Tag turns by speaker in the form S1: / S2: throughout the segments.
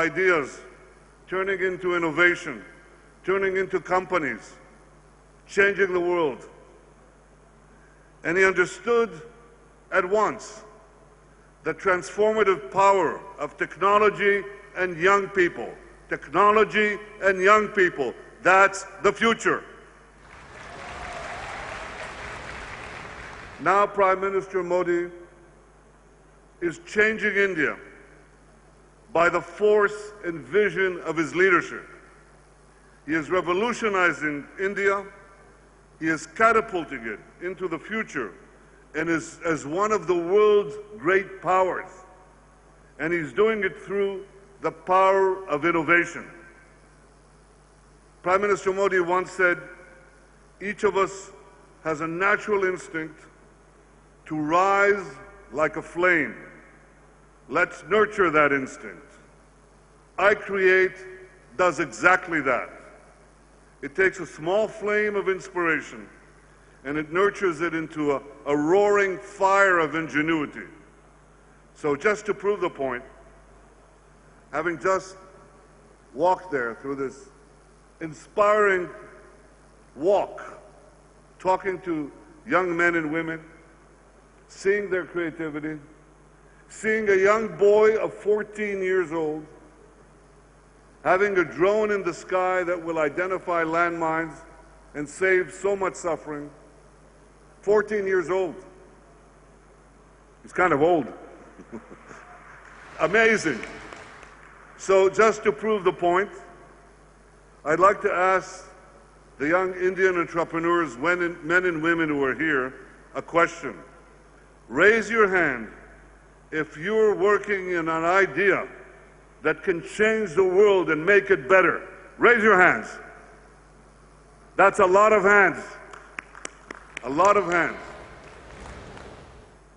S1: ideas, turning into innovation, turning into companies, changing the world. And he understood at once the transformative power of technology and young people. Technology and young people, that's the future. Now Prime Minister Modi is changing India by the force and vision of his leadership. He is revolutionizing India. He is catapulting it into the future and is as one of the world's great powers. And he's doing it through the power of innovation. Prime Minister Modi once said, each of us has a natural instinct to rise like a flame. Let's nurture that instinct. iCreate does exactly that. It takes a small flame of inspiration and it nurtures it into a roaring fire of ingenuity. So just to prove the point, having just walked there through this inspiring walk, talking to young men and women, seeing their creativity, seeing a young boy of 14 years old having a drone in the sky that will identify landmines and save so much suffering. 14 years old. He's kind of old. Amazing. So just to prove the point, I'd like to ask the young Indian entrepreneurs, men and women who are here, a question. Raise your hand if you're working in an idea that can change the world and make it better. Raise your hands. That's a lot of hands. A lot of hands.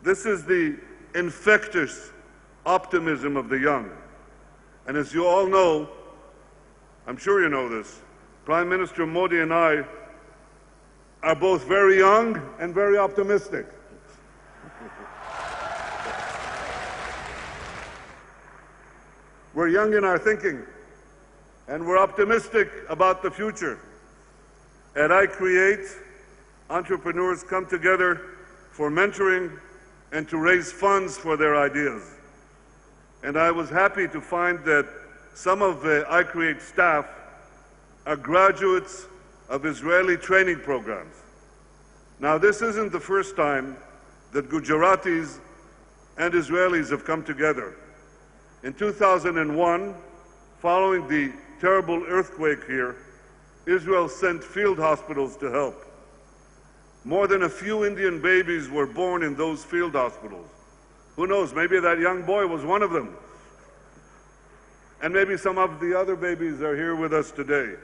S1: This is the infectious optimism of the young. And as you all know, I'm sure you know this, Prime Minister Modi and I are both very young and very optimistic. We're young in our thinking, and we're optimistic about the future. At iCreate, entrepreneurs come together for mentoring and to raise funds for their ideas. And I was happy to find that some of the iCreate staff are graduates of Israeli training programs. Now, this isn't the first time that Gujaratis and Israelis have come together. In 2001, following the terrible earthquake here, Israel sent field hospitals to help. More than a few Indian babies were born in those field hospitals. Who knows, maybe that young boy was one of them. And maybe some of the other babies are here with us today.